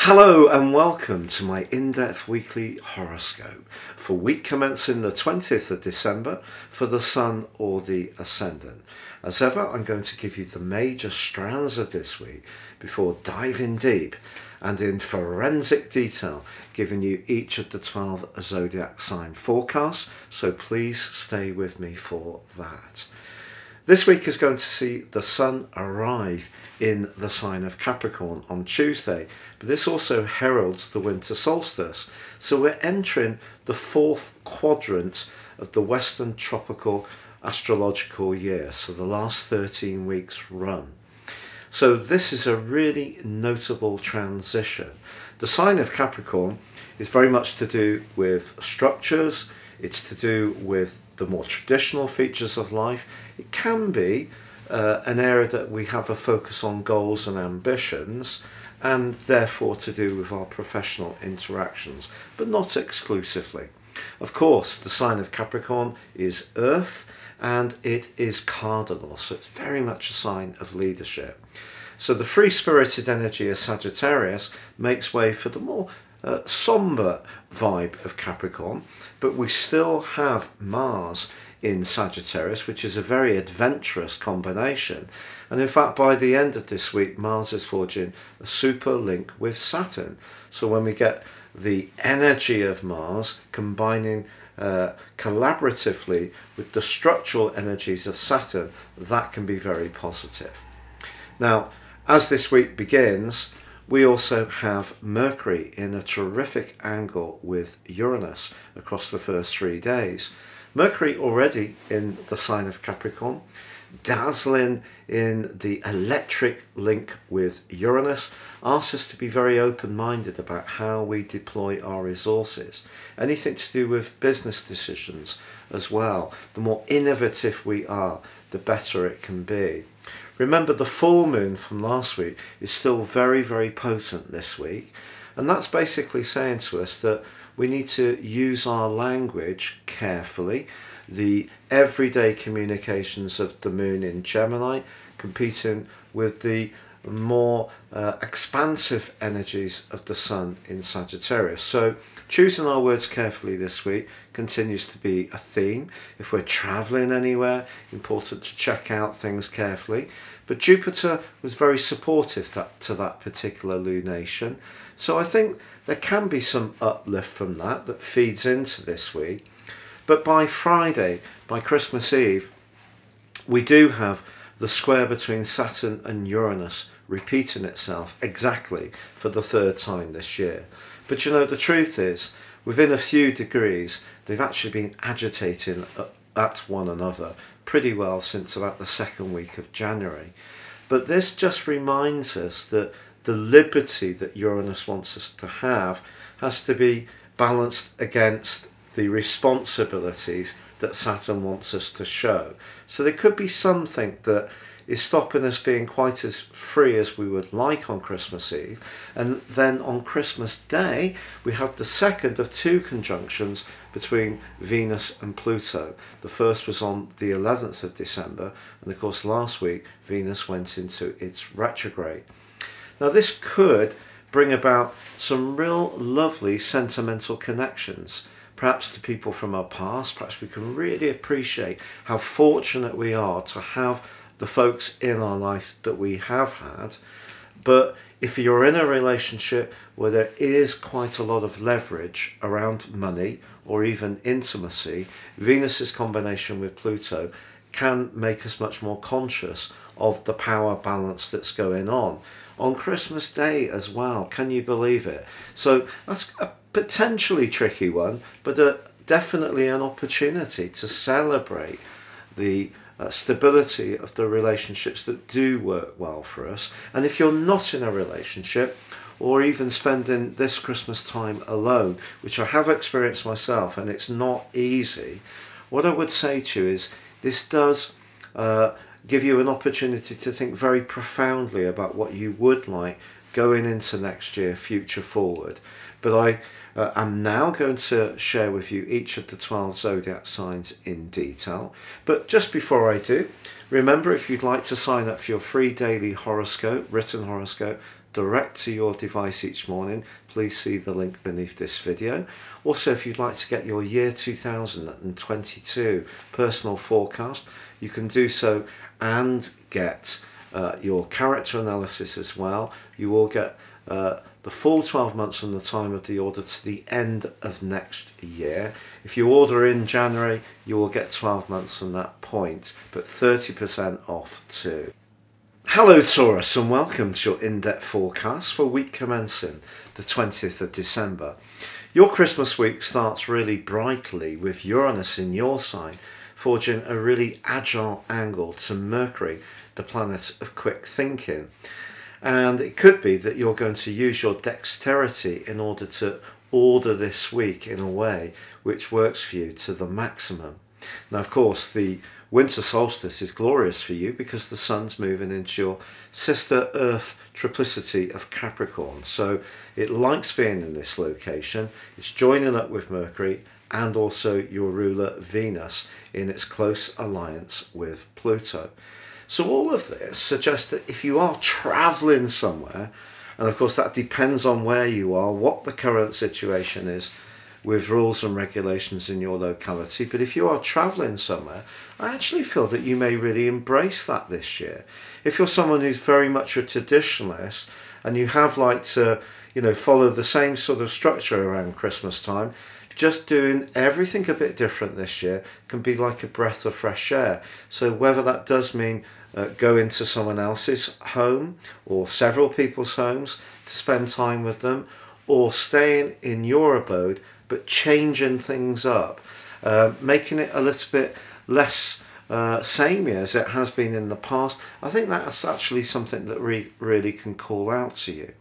Hello and welcome to my in-depth weekly horoscope for week commencing the 20th of December for the Sun or the Ascendant. As ever, I'm going to give you the major strands of this week before diving deep and in forensic detail giving you each of the 12 zodiac sign forecasts, so please stay with me for that. This week is going to see the Sun arrive in the sign of Capricorn on Tuesday, but this also heralds the winter solstice. So we're entering the fourth quadrant of the Western tropical astrological year, so the last 13 weeks run. So this is a really notable transition. The sign of Capricorn is very much to do with structures, it's to do with the more traditional features of life. It can be an area that we have a focus on goals and ambitions, and therefore to do with our professional interactions, but not exclusively. Of course, the sign of Capricorn is Earth, and it is cardinal, so it's very much a sign of leadership. So the free-spirited energy of Sagittarius makes way for the more somber vibe of Capricorn, but we still have Mars in Sagittarius, which is a very adventurous combination. And in fact, by the end of this week, Mars is forging a super link with Saturn. So when we get the energy of Mars combining collaboratively with the structural energies of Saturn, that can be very positive. Now, as this week begins, we also have Mercury in a terrific angle with Uranus across the first 3 days. Mercury already in the sign of Capricorn, dazzling in the electric link with Uranus, asks us to be very open-minded about how we deploy our resources. Anything to do with business decisions as well. The more innovative we are, the better it can be. Remember, the full moon from last week is still very, very potent this week. And that's basically saying to us that we need to use our language carefully. The everyday communications of the moon in Gemini competing with the more expansive energies of the Sun in Sagittarius. So choosing our words carefully this week continues to be a theme. If we're traveling anywhere, important to check out things carefully. But Jupiter was very supportive to that particular lunation. So I think there can be some uplift from that feeds into this week. But by Friday, by Christmas Eve, we do have the square between Saturn and Uranus repeating itself exactly for the third time this year. But you know, the truth is, within a few degrees, they've actually been agitating at one another pretty well since about the second week of January. But this just reminds us that the liberty that Uranus wants us to have has to be balanced against the responsibilities that Saturn wants us to show. So there could be something that is stopping us being quite as free as we would like on Christmas Eve. And then on Christmas Day, we have the second of two conjunctions between Venus and Pluto. The first was on the 11th of December, and of course last week Venus went into its retrograde. Now this could bring about some real lovely sentimental connections, perhaps to people from our past. Perhaps we can really appreciate how fortunate we are to have the folks in our life that we have had. But if you're in a relationship where there is quite a lot of leverage around money or even intimacy, Venus's combination with Pluto can make us much more conscious of the power balance that's going on Christmas Day as well. Can you believe it? So that's a potentially tricky one, but definitely an opportunity to celebrate the stability of the relationships that do work well for us. And if you're not in a relationship, or even spending this Christmas time alone, which I have experienced myself, and it's not easy, what I would say to you is this does give you an opportunity to think very profoundly about what you would like going into next year, future forward. But I am now going to share with you each of the 12 zodiac signs in detail. But just before I do, remember, if you'd like to sign up for your free daily horoscope, written horoscope, direct to your device each morning, please see the link beneath this video. Also, if you'd like to get your year 2022 personal forecast, you can do so and get your character analysis as well. You will get the full 12 months from the time of the order to the end of next year. If you order in January, you will get 12 months from that point, but 30% off too. Hello Taurus, and welcome to your in-depth forecast for week commencing the 20th of December. Your Christmas week starts really brightly with Uranus in your sign, forging a really agile angle to Mercury, the planet of quick thinking. And it could be that you're going to use your dexterity in order to order this week in a way which works for you to the maximum. Now, of course, the winter solstice is glorious for you because the sun's moving into your sister Earth triplicity of Capricorn. So it likes being in this location. It's joining up with Mercury and also your ruler Venus in its close alliance with Pluto. So all of this suggests that if you are travelling somewhere, and of course that depends on where you are, what the current situation is with rules and regulations in your locality, but if you are travelling somewhere, I actually feel that you may really embrace that this year. If you're someone who's very much a traditionalist and you have liked to, follow the same sort of structure around Christmas time, just doing everything a bit different this year can be like a breath of fresh air. So whether that does mean go into someone else's home or several people's homes to spend time with them, or staying in your abode but changing things up, making it a little bit less samey as it has been in the past, I think that's actually something that really can call out to you.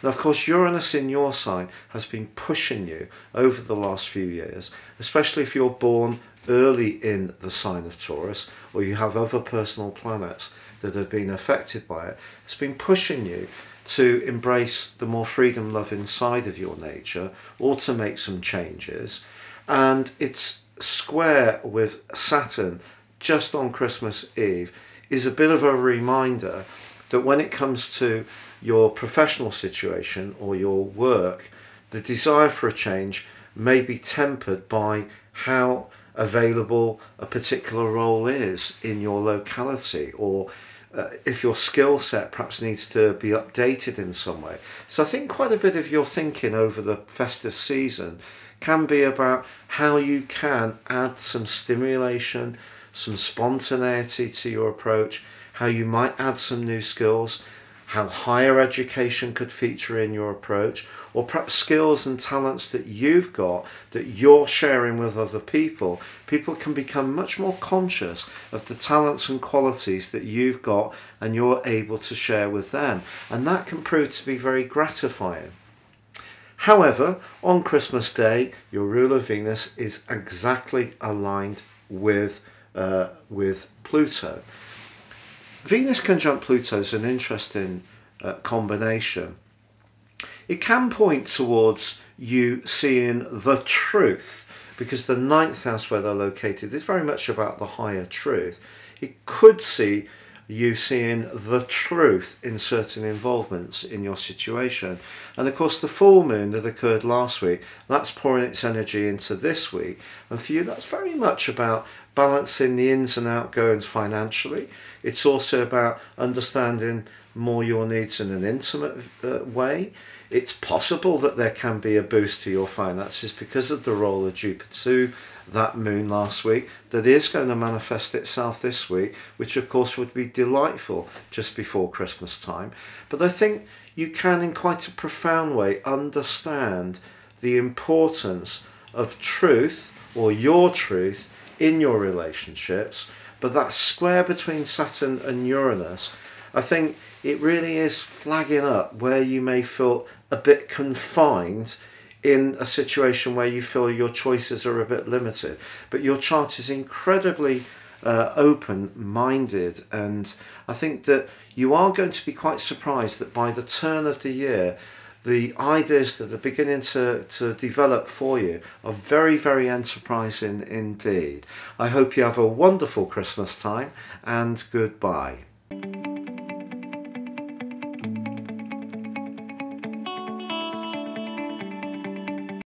Now, of course, Uranus in your sign has been pushing you over the last few years, especially if you're born early in the sign of Taurus or you have other personal planets that have been affected by it. It's been pushing you to embrace the more freedom-loving side of your nature or to make some changes. And it's square with Saturn just on Christmas Eve is a bit of a reminder that when it comes to your professional situation or your work, the desire for a change may be tempered by how available a particular role is in your locality, or if your skill set perhaps needs to be updated in some way. So I think quite a bit of your thinking over the festive season can be about how you can add some stimulation, some spontaneity to your approach, how you might add some new skills, how higher education could feature in your approach, or perhaps skills and talents that you've got that you're sharing with other people. People can become much more conscious of the talents and qualities that you've got and you're able to share with them. And that can prove to be very gratifying. However, on Christmas Day, your ruler Venus is exactly aligned with Pluto. Venus conjunct Pluto is an interesting combination. It can point towards you seeing the truth, because the 9th house where they're located is very much about the higher truth. It could see you seeing the truth in certain involvements in your situation. And of course the full moon that occurred last week, that's pouring its energy into this week, and for you that's very much about balancing the ins and outgoings financially. It's also about understanding more your needs in an intimate way. It's possible that there can be a boost to your finances because of the role of Jupiter to that moon last week that is going to manifest itself this week, which of course would be delightful just before Christmas time. But I think you can in quite a profound way understand the importance of truth, or your truth, in your relationships. But that square between Saturn and Uranus, I think it really is flagging up where you may feel a bit confined in a situation where you feel your choices are a bit limited. But your chart is incredibly open-minded, and I think that you are going to be quite surprised that by the turn of the year, the ideas that are beginning to develop for you are very, very enterprising indeed. I hope you have a wonderful Christmas time, and goodbye.